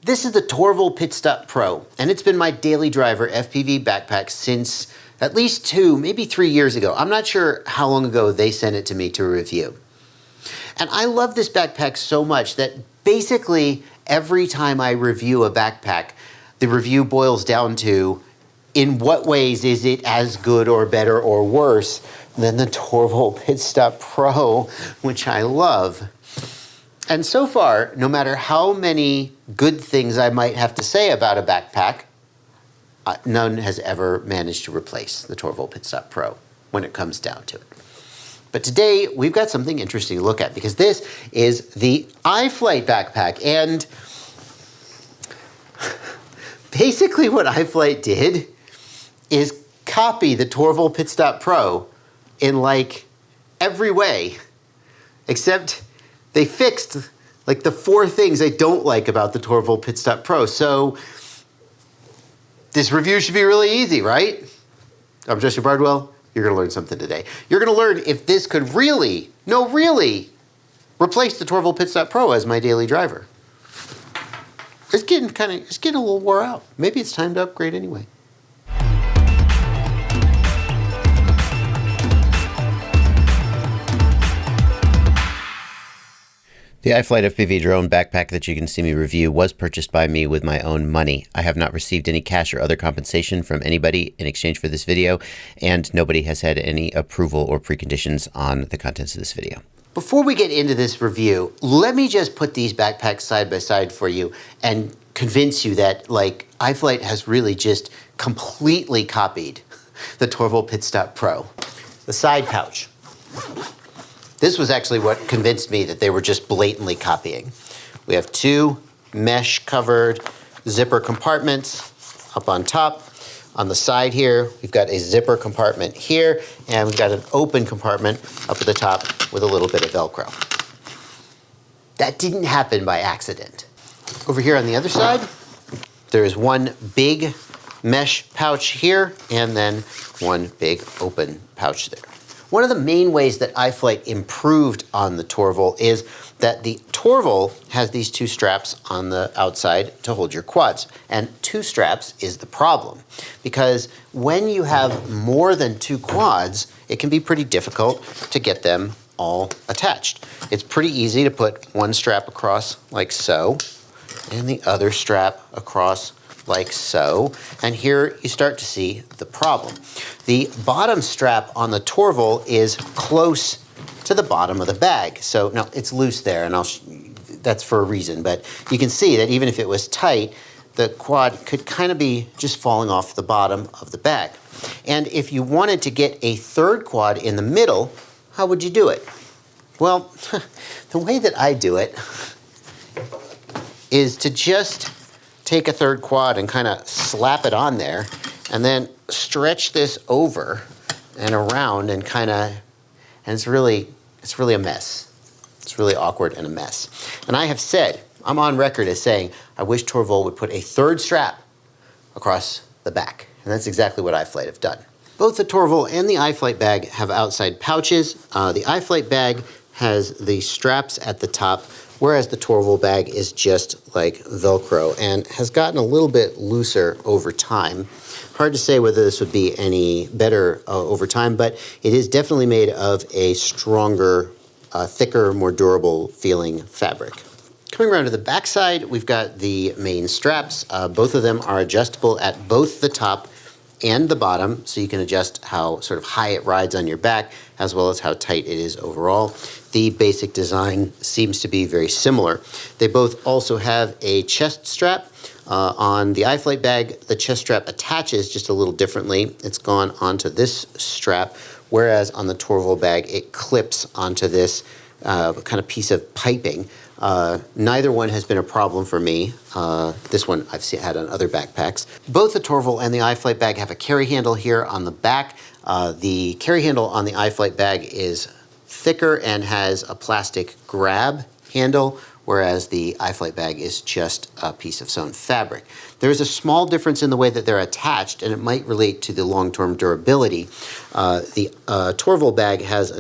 This is the Torvol Pit Stop Pro, and it's been my daily driver FPV backpack since at least 2, maybe 3 years ago. I'm not sure how long ago they sent it to me to review. And I love this backpack so much that basically every time I review a backpack, the review boils down to in what ways is it as good or better or worse than the Torvol Pit Stop Pro, which I love. And so far, no matter how many good things I might have to say about a backpack, none has ever managed to replace the Torvol Pit Stop Pro when it comes down to it. But today, we've got something interesting to look at because this is the iFlight backpack. And basically what iFlight did is copy the Torvol Pit Stop Pro in like every way, except they fixed like the 4 things I don't like about the Torvol Pit Stop Pro. So this review should be really easy, right? I'm Justin Bardwell. You're gonna learn something today. You're gonna learn if this could really, really replace the Torvol Pit Stop Pro as my daily driver. It's getting a little wore out. Maybe it's time to upgrade anyway. The iFlight FPV drone backpack that you can see me review was purchased by me with my own money. I have not received any cash or other compensation from anybody in exchange for this video, and nobody has had any approval or preconditions on the contents of this video. Before we get into this review, let me just put these backpacks side by side for you and convince you that like iFlight has really just completely copied the Torvol Pit Stop Pro. The side pouch. This was actually what convinced me that they were just blatantly copying. We have 2 mesh-covered zipper compartments up on top. On the side here, we've got a zipper compartment here, and we've got an open compartment up at the top with a little bit of Velcro. That didn't happen by accident. Over here on the other side, there is one big mesh pouch here, and then one big open pouch there. One of the main ways that iFlight improved on the Torvol is that the Torvol has these 2 straps on the outside to hold your quads. And 2 straps is the problem because when you have more than 2 quads, it can be pretty difficult to get them all attached. It's pretty easy to put one strap across like so and the other strap across like so, and here you start to see the problem. The bottom strap on the Torvol is close to the bottom of the bag. So now it's loose there, and that's for a reason, but you can see that even if it was tight, the quad could kind of be just falling off the bottom of the bag. And if you wanted to get a 3rd quad in the middle, how would you do it? Well, the way that I do it is to just take a 3rd quad and kind of slap it on there and then stretch this over and around and it's really a mess. It's really awkward and a mess. And I have said, I'm on record as saying, I wish Torvol would put a 3rd strap across the back. And that's exactly what iFlight have done. Both the Torvol and the iFlight bag have outside pouches. The iFlight bag has the straps at the top, whereas the Torvol bag is just like Velcro and has gotten a little bit looser over time. Hard to say whether this would be any better over time, but it is definitely made of a stronger, thicker, more durable feeling fabric. Coming around to the back side, we've got the main straps. Both of them are adjustable at both the top and the bottom, so you can adjust how sort of high it rides on your back, as well as how tight it is overall. The basic design seems to be very similar. They both also have a chest strap. On the iFlight bag, the chest strap attaches just a little differently. It's gone onto this strap, whereas on the Torvol bag, it clips onto this kind of piece of piping. Neither one has been a problem for me. This one I've had on other backpacks. Both the Torvol and the iFlight bag have a carry handle here on the back. The carry handle on the iFlight bag is thicker and has a plastic grab handle, whereas the iFlight bag is just a piece of sewn fabric. There is a small difference in the way that they're attached, and it might relate to the long-term durability. The Torvol bag has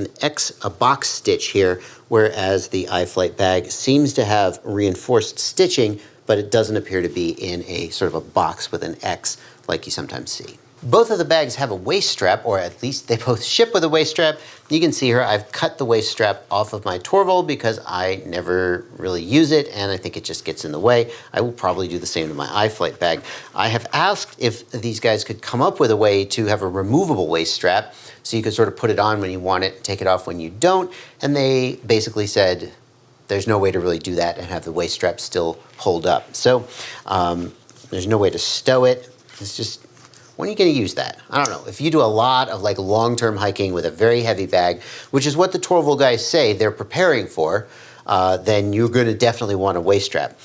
a box stitch here, whereas the iFlight bag seems to have reinforced stitching but it doesn't appear to be in a sort of a box with an X like you sometimes see. Both of the bags have a waist strap, or at least they both ship with a waist strap. You can see here I've cut the waist strap off of my Torvol because I never really use it and I think it just gets in the way. I will probably do the same to my iFlight bag. I have asked if these guys could come up with a way to have a removable waist strap so you could sort of put it on when you want it, take it off when you don't, and they basically said there's no way to really do that and have the waist strap still hold up. So there's no way to stow it. It's just, when are you going to use that? I don't know. If you do a lot of like long-term hiking with a very heavy bag, which is what the Torvol guys say they're preparing for, then you're going to definitely want a waist strap.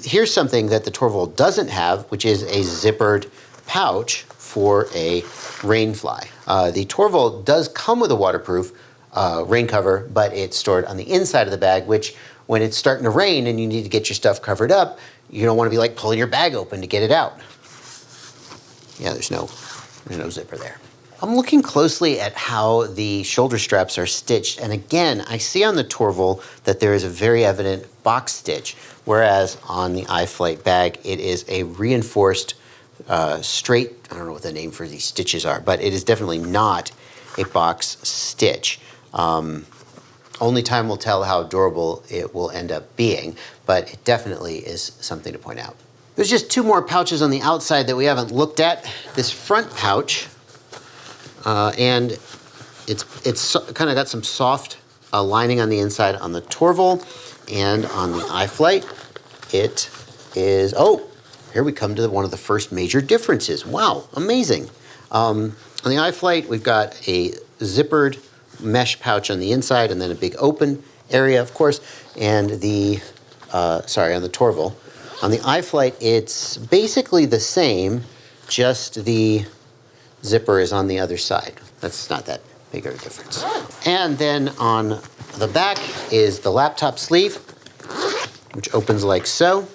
Here's something that the Torvol doesn't have, which is a zippered pouch for a rain fly. The Torvol does come with a waterproof rain cover, but it's stored on the inside of the bag, which when it's starting to rain and you need to get your stuff covered up, you don't want to be like pulling your bag open to get it out. Yeah, there's no zipper there. I'm looking closely at how the shoulder straps are stitched, and again, I see on the Torvol that there is a very evident box stitch, whereas on the iFlight bag, it is a reinforced straight, I don't know what the name for these stitches are, but it is definitely not a box stitch. Only time will tell how durable it will end up being, but it definitely is something to point out. There's just two more pouches on the outside that we haven't looked at. This front pouch, and it's kind of got some soft lining on the inside on the Torvol, and on the iFlight, it is, oh, here we come to one of the first major differences. Wow, amazing. On the iFlight, we've got a zippered mesh pouch on the inside, and then a big open area, of course, and the, on the Torvol. On the iFlight, it's basically the same, just the zipper is on the other side. That's not that big of a difference. And then on the back is the laptop sleeve, which opens like so,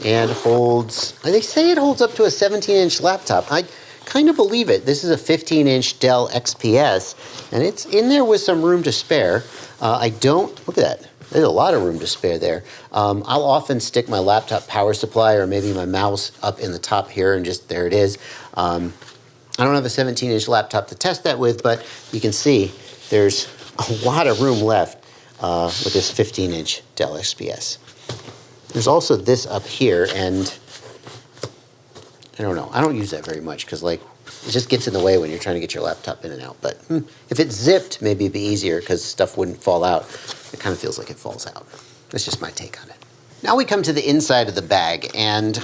and holds, they say it holds up to a 17-inch laptop. I kind of believe it. This is a 15-inch Dell XPS, and it's in there with some room to spare. Look at that. There's a lot of room to spare there. I'll often stick my laptop power supply or maybe my mouse up in the top here, and just there it is. I don't have a 17-inch laptop to test that with, but you can see there's a lot of room left with this 15-inch Dell XPS. There's also this up here, and I don't know. I don't use that very much because like it just gets in the way when you're trying to get your laptop in and out. But if it's zipped, maybe it'd be easier because stuff wouldn't fall out. It kind of feels like it falls out. That's just my take on it. Now we come to the inside of the bag, and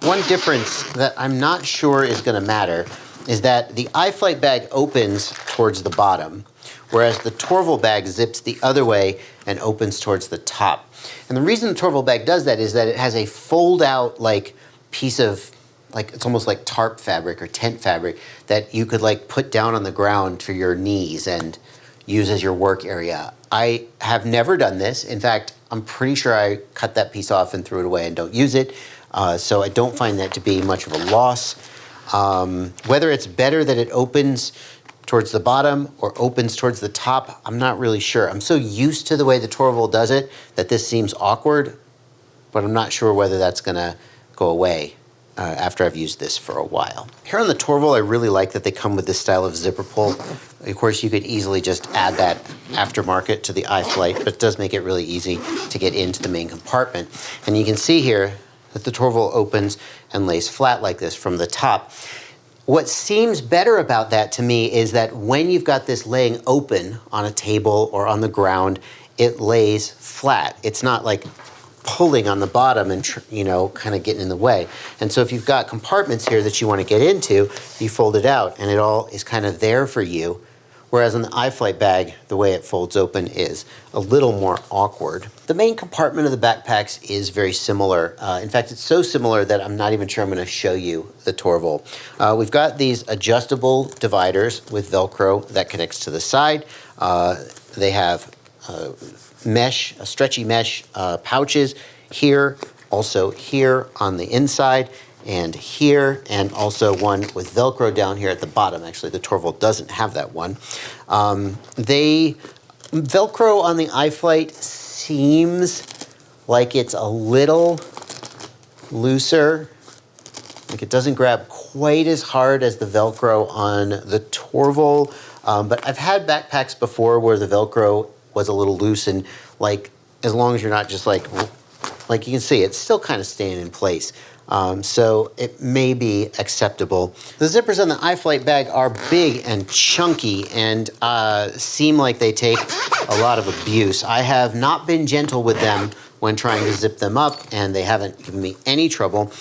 one difference that I'm not sure is going to matter is that the iFlight bag opens towards the bottom, whereas the Torvol bag zips the other way and opens towards the top. And the reason the Torvol bag does that is that it has a fold-out like piece of, like it's almost like tarp fabric or tent fabric that you could like put down on the ground for your knees and use as your work area. I have never done this. In fact, I'm pretty sure I cut that piece off and threw it away and don't use it. So I don't find that to be much of a loss. Whether it's better that it opens towards the bottom or opens towards the top, I'm not really sure. I'm so used to the way the Torvol does it that this seems awkward, but I'm not sure whether that's gonna go away after I've used this for a while. Here on the Torvol, I really like that they come with this style of zipper pull. Of course, you could easily just add that aftermarket to the iFlight, but it does make it really easy to get into the main compartment. And you can see here that the Torvol opens and lays flat like this from the top. What seems better about that to me is that when you've got this laying open on a table or on the ground, it lays flat. It's not like pulling on the bottom and, kind of getting in the way. And so if you've got compartments here that you want to get into, you fold it out and it all is kind of there for you. Whereas on the iFlight bag, the way it folds open is a little more awkward. The main compartment of the backpacks is very similar. In fact, it's so similar that I'm not even sure I'm going to show you the Torvol. We've got these adjustable dividers with Velcro that connects to the side. They have stretchy mesh pouches here, also here on the inside, and here, and also one with Velcro down here at the bottom. Actually, the Torvol doesn't have that one. Velcro on the iFlight seems like it's a little looser. Like it doesn't grab quite as hard as the Velcro on the Torvol. But I've had backpacks before where the Velcro was a little loose, and like as long as you're not just like you can see, it's still kind of staying in place. So it may be acceptable. The zippers on the iFlight bag are big and chunky and seem like they take a lot of abuse. I have not been gentle with them when trying to zip them up, and they haven't given me any trouble.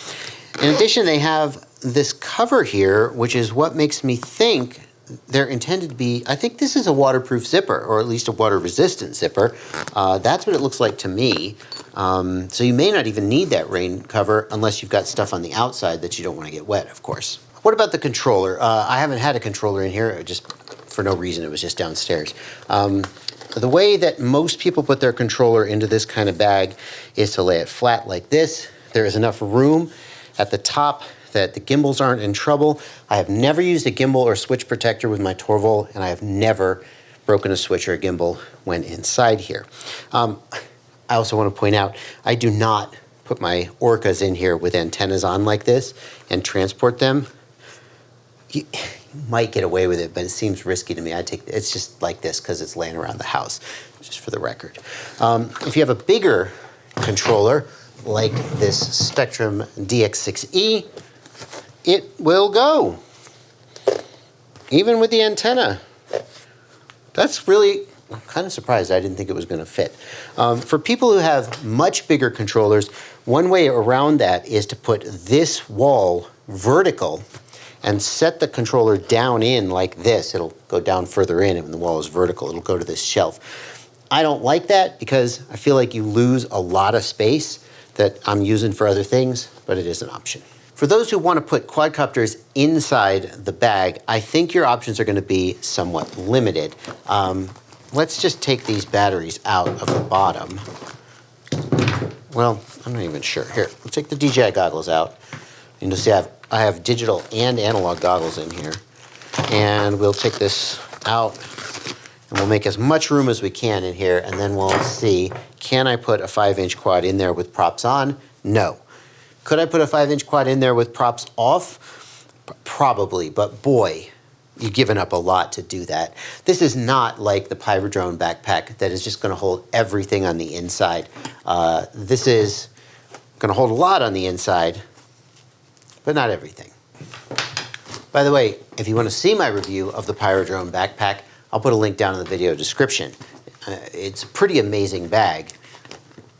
In addition, they have this cover here, which is what makes me think they're intended to be, I think this is a waterproof zipper, or at least a water-resistant zipper. That's what it looks like to me. So you may not even need that rain cover unless you've got stuff on the outside that you don't want to get wet, of course. What about the controller? I haven't had a controller in here, just for no reason. It was just downstairs. The way that most people put their controller into this kind of bag is to lay it flat like this. There is enough room at the top that the gimbals aren't in trouble. I have never used a gimbal or switch protector with my Torvol, and I have never broken a switch or a gimbal when inside here. I also want to point out, I do not put my Orcas in here with antennas on like this and transport them. You might get away with it, but it seems risky to me. It's just like this because it's laying around the house, just for the record. If you have a bigger controller, like this Spectrum DX6E, it will go, even with the antenna. That's really, I'm kind of surprised. I didn't think it was going to fit. For people who have much bigger controllers, one way around that is to put this wall vertical and set the controller down in like this. It'll go down further in, and when the wall is vertical, it'll go to this shelf. I don't like that because I feel like you lose a lot of space that I'm using for other things, but it is an option. For those who want to put quadcopters inside the bag, I think your options are going to be somewhat limited. Let's just take these batteries out of the bottom. Well, I'm not even sure. Here, let's take the DJI goggles out. And you'll see I have digital and analog goggles in here. And we'll take this out, and we'll make as much room as we can in here, and then we'll see, can I put a 5-inch quad in there with props on? No. Could I put a 5-inch quad in there with props off? Probably, but boy, you've given up a lot to do that. This is not like the Pyrodrone backpack that is just going to hold everything on the inside. This is going to hold a lot on the inside, but not everything. By the way, if you want to see my review of the Pyrodrone backpack, I'll put a link down in the video description. It's a pretty amazing bag,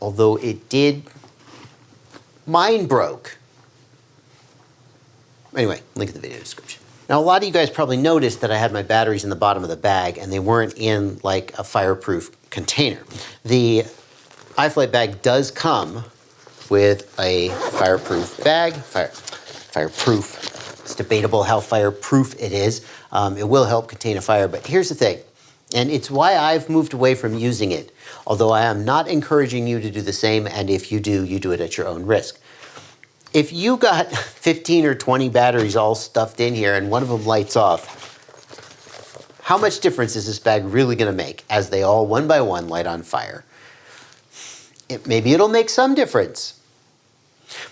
although it did, mine broke. Anyway, link in the video description. Now, a lot of you guys probably noticed that I had my batteries in the bottom of the bag and they weren't in like a fireproof container. The iFlight bag does come with a fireproof bag, fireproof. It's debatable how fireproof it is. It will help contain a fire, but here's the thing, and it's why I've moved away from using it, although I am not encouraging you to do the same, and if you do, you do it at your own risk. If you got 15 or 20 batteries all stuffed in here and one of them lights off, how much difference is this bag really going to make as they all, one by one, light on fire? Maybe it'll make some difference.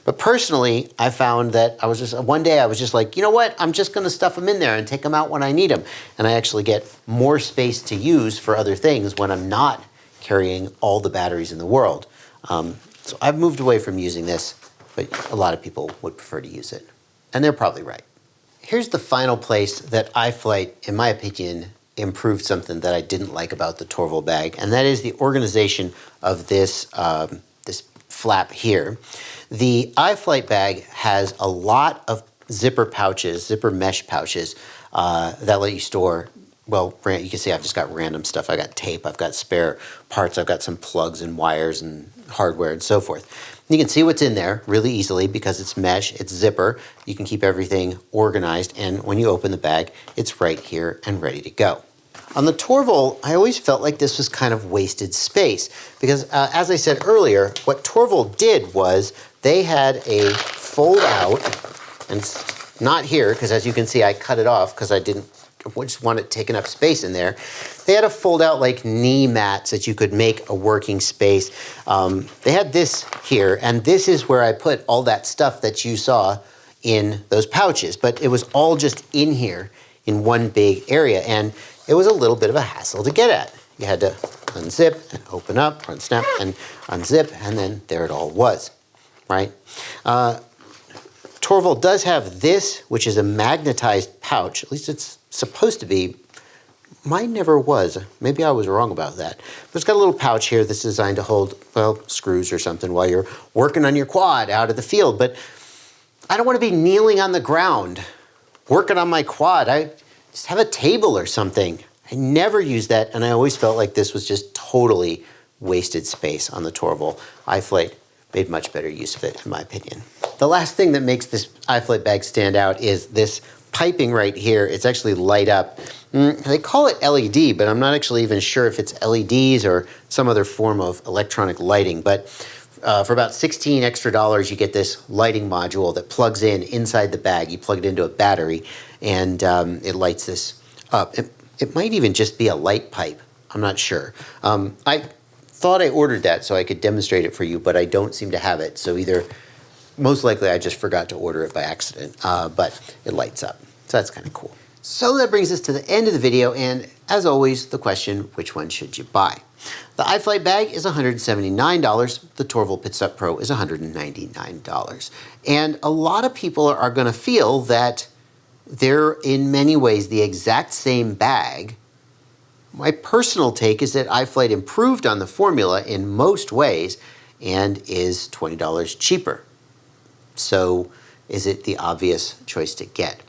But personally, I found that one day I was just like, you know what? I'm just going to stuff them in there and take them out when I need them. And I actually get more space to use for other things when I'm not carrying all the batteries in the world. So I've moved away from using this, but a lot of people would prefer to use it. And they're probably right. Here's the final place that iFlight, in my opinion, improved something that I didn't like about the Torvol bag, and that is the organization of this, this flap here. The iFlight bag has a lot of zipper pouches, zipper mesh pouches that let you store, well, you can see I've just got random stuff. I got tape, I've got spare parts, I've got some plugs and wires and hardware and so forth. You can see what's in there really easily because it's mesh, it's zipper. You can keep everything organized, and when you open the bag, it's right here and ready to go. On the Torvol, I always felt like this was kind of wasted space because, as I said earlier, what Torvol did was they had a fold out, and it's not here because, as you can see, I cut it off because I didn't just wanted taking up space in there. They had a fold-out like knee mats that you could make a working space. They had this here, and this is where I put all that stuff that you saw in those pouches, but it was all just in here in one big area, and it was a little bit of a hassle to get at. You had to unzip and open up, unsnap and unzip, and then there it all was, right? Torvol does have this, which is a magnetized pouch. At least it's supposed to be. Mine never was. Maybe I was wrong about that. But it's got a little pouch here that's designed to hold, well, screws or something while you're working on your quad out of the field. But I don't want to be kneeling on the ground working on my quad. I just have a table or something. I never use that, and I always felt like this was just totally wasted space on the Torvol. iFlight made much better use of it, in my opinion. The last thing that makes this iFlight bag stand out is this piping right here. It's actually light up. They call it LED, but I'm not actually even sure if it's LEDs or some other form of electronic lighting. But for about $16 extra, you get this lighting module that plugs in inside the bag. You plug it into a battery, and it lights this up. It might even just be a light pipe. I'm not sure. I thought I ordered that so I could demonstrate it for you, but I don't seem to have it. So either, most likely I just forgot to order it by accident, but it lights up. So that's kind of cool. So that brings us to the end of the video, and as always, the question, which one should you buy? The iFlight bag is $179. The Torvol Pit Stop Pro is $199. And a lot of people are going to feel that they're in many ways the exact same bag. My personal take is that iFlight improved on the formula in most ways and is $20 cheaper. So is it the obvious choice to get?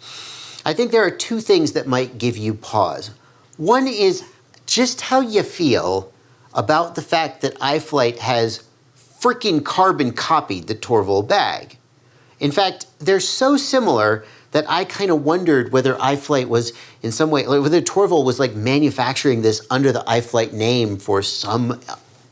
I think there are two things that might give you pause. One is just how you feel about the fact that iFlight has freaking carbon copied the Torvol bag. In fact, they're so similar that I kind of wondered whether iFlight was in some way, whether Torvol was like manufacturing this under the iFlight name for some,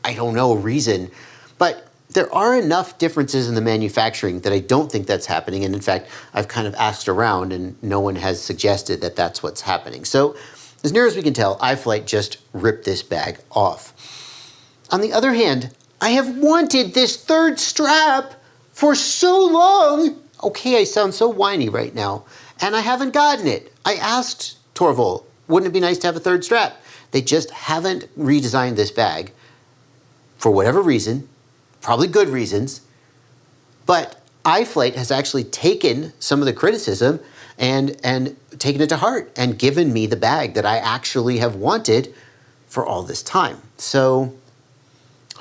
I don't know, reason. But there are enough differences in the manufacturing that I don't think that's happening. And in fact, I've kind of asked around and no one has suggested that that's what's happening. So as near as we can tell, iFlight just ripped this bag off. On the other hand, I have wanted this third strap for so long. Okay, I sound so whiny right now, and I haven't gotten it. I asked Torvol, wouldn't it be nice to have a third strap? They just haven't redesigned this bag for whatever reason, probably good reasons, but iFlight has actually taken some of the criticism and taken it to heart and given me the bag that I actually have wanted for all this time. So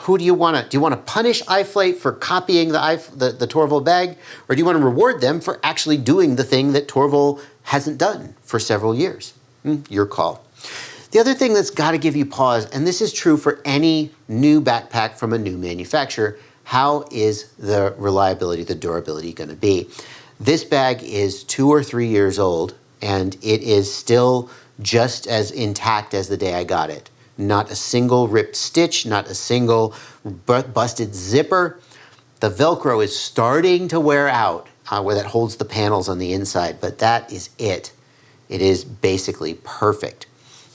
who do you want to? Do you want to punish iFlight for copying the Torvol bag, or do you want to reward them for actually doing the thing that Torvol hasn't done for several years? Your call. The other thing that's got to give you pause, and this is true for any new backpack from a new manufacturer, how is the reliability, the durability going to be? This bag is 2 or 3 years old, and it is still just as intact as the day I got it. Not a single ripped stitch, not a single busted zipper. The Velcro is starting to wear out where that holds the panels on the inside, but that is it. It is basically perfect.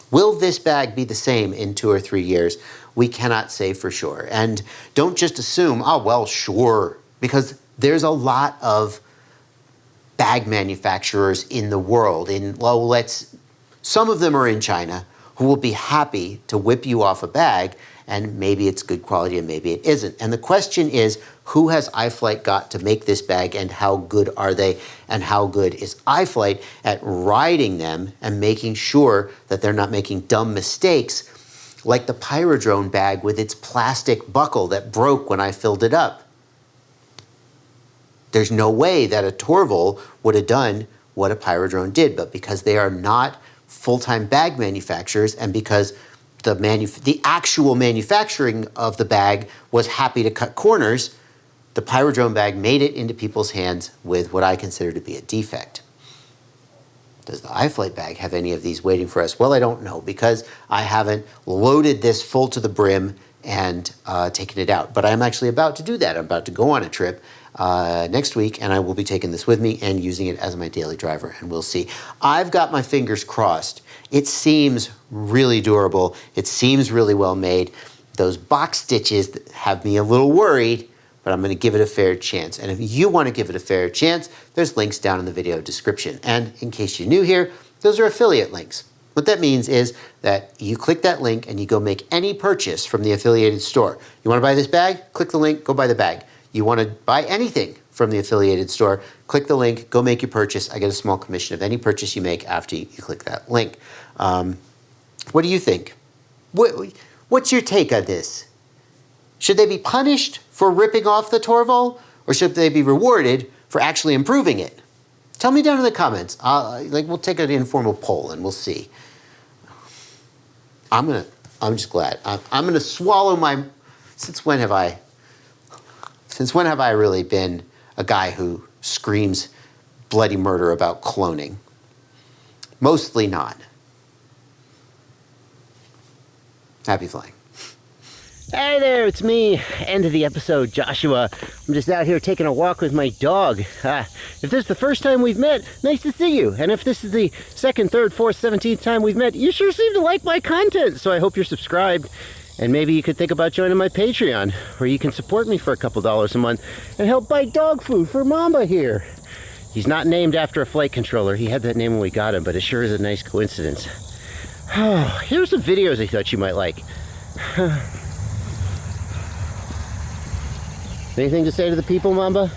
Will this bag be the same in 2 or 3 years? We cannot say for sure. And don't just assume, oh, well, sure, because there's a lot of bag manufacturers in the world. Some of them are in China, who will be happy to whip you off a bag, and maybe it's good quality and maybe it isn't. And the question is, who has iFlight got to make this bag, and how good are they, and how good is iFlight at riding them and making sure that they're not making dumb mistakes like the Pyrodrone bag with its plastic buckle that broke when I filled it up. There's no way that a Torvol would have done what a Pyrodrone did, but because they are not full-time bag manufacturers, and because the actual manufacturing of the bag was happy to cut corners, the Pyrodrone bag made it into people's hands with what I consider to be a defect. Does the iFlight bag have any of these waiting for us? Well, I don't know, because I haven't loaded this full to the brim and taken it out. But I'm actually about to do that. I'm about to go on a trip next week, and I will be taking this with me and using it as my daily driver, and we'll see. I've got my fingers crossed. It seems really durable. It seems really well made. Those box stitches have me a little worried, but I'm going to give it a fair chance. And if you want to give it a fair chance, there's links down in the video description. And in case you're new here, those are affiliate links. What that means is that you click that link and you go make any purchase from the affiliated store. You want to buy this bag? Click the link, go buy the bag. You want to buy anything from the affiliated store? Click the link, go make your purchase. I get a small commission of any purchase you make after you click that link. What do you think? What's your take on this? Should they be punished for ripping off the Torvol, or should they be rewarded for actually improving it? Tell me down in the comments. We'll take an informal poll and we'll see. I'm just glad. I'm gonna swallow my. Since when have I really been a guy who screams bloody murder about cloning? Mostly not. Happy flying. Hey there, it's me. End of the episode, Joshua. I'm just out here taking a walk with my dog. If this is the first time we've met, nice to see you. And if this is the second, third, fourth, 17th time we've met, you sure seem to like my content. So I hope you're subscribed. And maybe you could think about joining my Patreon, where you can support me for a couple dollars a month and help buy dog food for Mamba here. He's not named after a flight controller. He had that name when we got him, but it sure is a nice coincidence. Here's some videos I thought you might like. Anything to say to the people, Mamba?